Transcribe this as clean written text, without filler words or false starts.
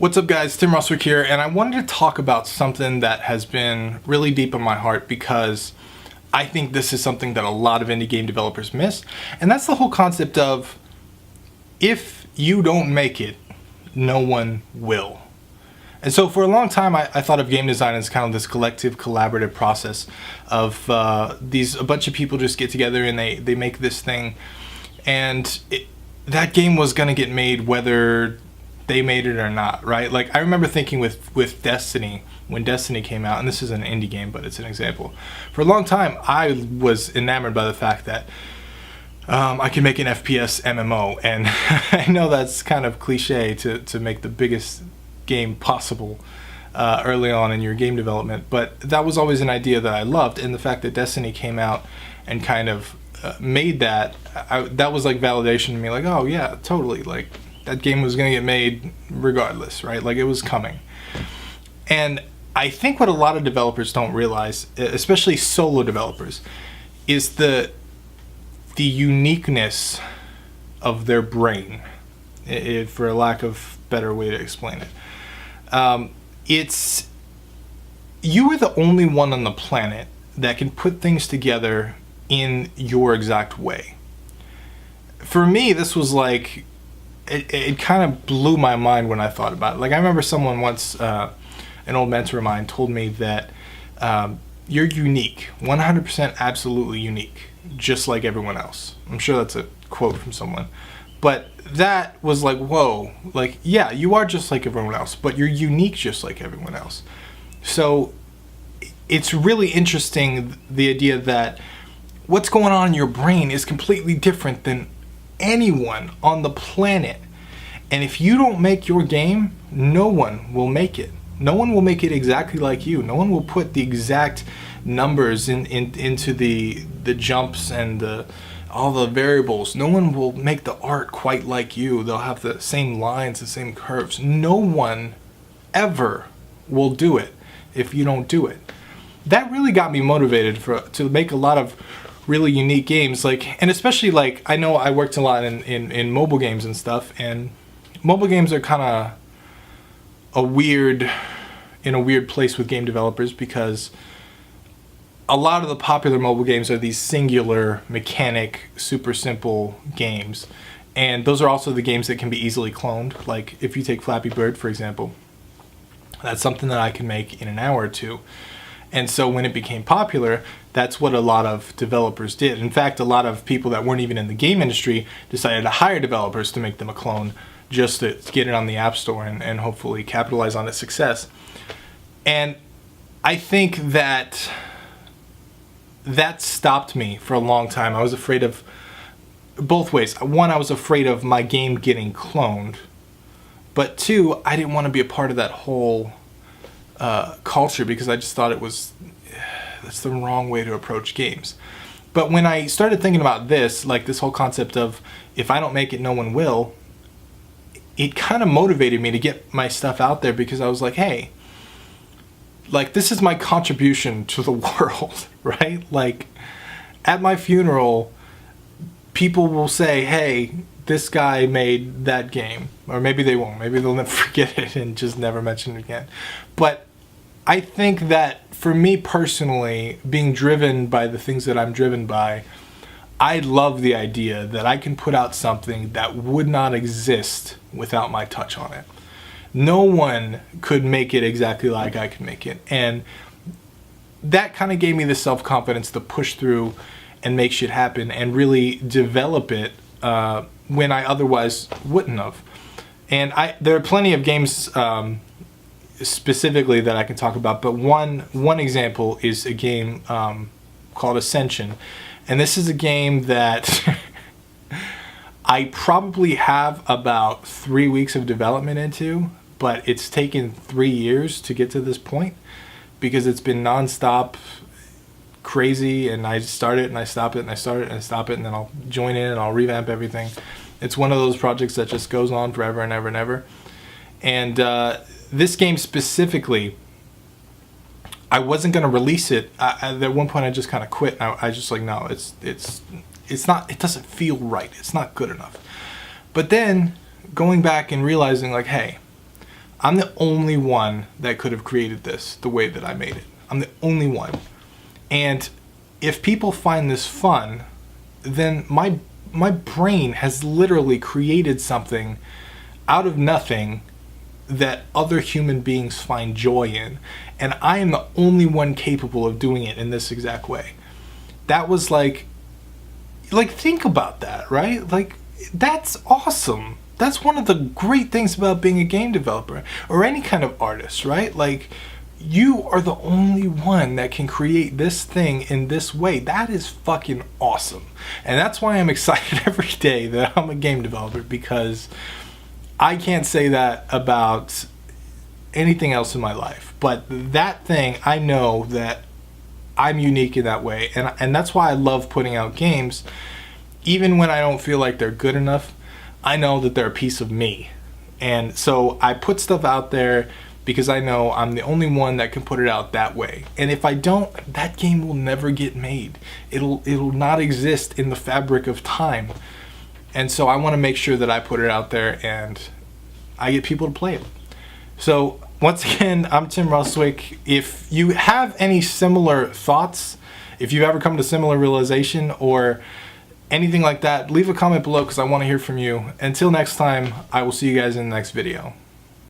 What's up guys, Tim Roswick here, and I wanted to talk about something that has been really deep in my heart because I think this is something that a lot of indie game developers miss, and that's the whole concept of if you don't make it, no one will. And so for a long time I thought of game design as kind of this collective, collaborative process of a bunch of people just get together and they make this thing, and that game was going to get made whether they made it or not, right? Like I remember thinking with Destiny, when Destiny came out, and this is an indie game, but it's an example. For a long time, I was enamored by the fact that I could make an FPS MMO, and I know that's kind of cliche to make the biggest game possible early on in your game development, but that was always an idea that I loved, and the fact that Destiny came out and kind of made that, that was like validation to me, like, oh yeah, totally, like that game was going to get made regardless, right? Like it was coming. And I think what a lot of developers don't realize, especially solo developers, is the uniqueness of their brain, for a lack of better way to explain it. It's, you are the only one on the planet that can put things together in your exact way. For me, this was like, it kind of blew my mind when I thought about it. Like I remember someone once, an old mentor of mine told me that you're unique, 100% absolutely unique, just like everyone else. I'm sure that's a quote from someone. But that was like, whoa, like, yeah, you are just like everyone else, but you're unique just like everyone else. So it's really interesting, the idea that what's going on in your brain is completely different than anyone on the planet. And if you don't make your game, no one will make it. No one will make it exactly like you. No one will put the exact numbers into the jumps and all the variables. No one will make the art quite like you. They'll have the same lines, the same curves. No one ever will do it if you don't do it. That really got me motivated to make a lot of really unique games, like, and especially like, I know I worked a lot in mobile games and stuff, and mobile games are kind of in a weird place with game developers, because a lot of the popular mobile games are these singular mechanic, super simple games, and those are also the games that can be easily cloned. Like if you take Flappy Bird, for example, that's something that I can make in an hour or two. And so when it became popular, that's what a lot of developers did. In fact, a lot of people that weren't even in the game industry decided to hire developers to make them a clone, just to get it on the App Store and hopefully capitalize on its success. And I think that stopped me for a long time. I was afraid of both ways. One, I was afraid of my game getting cloned. But two, I didn't want to be a part of that whole culture, because I just thought that's the wrong way to approach games. But when I started thinking about this, like this whole concept of if I don't make it, no one will, it kind of motivated me to get my stuff out there, because I was like, hey, like this is my contribution to the world, right? Like at my funeral, people will say, hey, this guy made that game. Or maybe they won't. Maybe they'll never forget it and just never mention it again. But I think that for me personally, being driven by the things that I'm driven by, I love the idea that I can put out something that would not exist without my touch on it. No one could make it exactly like I can make it. And that kind of gave me the self-confidence to push through and make shit happen and really develop it when I otherwise wouldn't have. And there are plenty of games specifically that I can talk about, but one example is a game called Ascension. And this is a game that I probably have about 3 weeks of development into, but it's taken 3 years to get to this point, because it's been non-stop crazy, and I start it and I stop it and I start it and I stop it, and then I'll join in and I'll revamp everything. It's one of those projects that just goes on forever and ever and ever. And this game specifically, I wasn't going to release it. At one point I just kind of quit. I just like, no, it's not, it doesn't feel right. It's not good enough. But then going back and realizing like, hey, I'm the only one that could have created this the way that I made it. I'm the only one. And if people find this fun, then my brain has literally created something out of nothing that other human beings find joy in. And I am the only one capable of doing it in this exact way. That was like think about that, right? Like, that's awesome. That's one of the great things about being a game developer or any kind of artist, right? Like, you are the only one that can create this thing in this way. That is fucking awesome. And that's why I'm excited every day that I'm a game developer, because I can't say that about anything else in my life. But that thing, I know that I'm unique in that way. And that's why I love putting out games. Even when I don't feel like they're good enough, I know that they're a piece of me. And so I put stuff out there because I know I'm the only one that can put it out that way. And if I don't, that game will never get made. It'll not exist in the fabric of time. And so I want to make sure that I put it out there and I get people to play it. So once again, I'm Tim Rustwick. If you have any similar thoughts, if you've ever come to similar realization or anything like that, leave a comment below because I want to hear from you. Until next time, I will see you guys in the next video.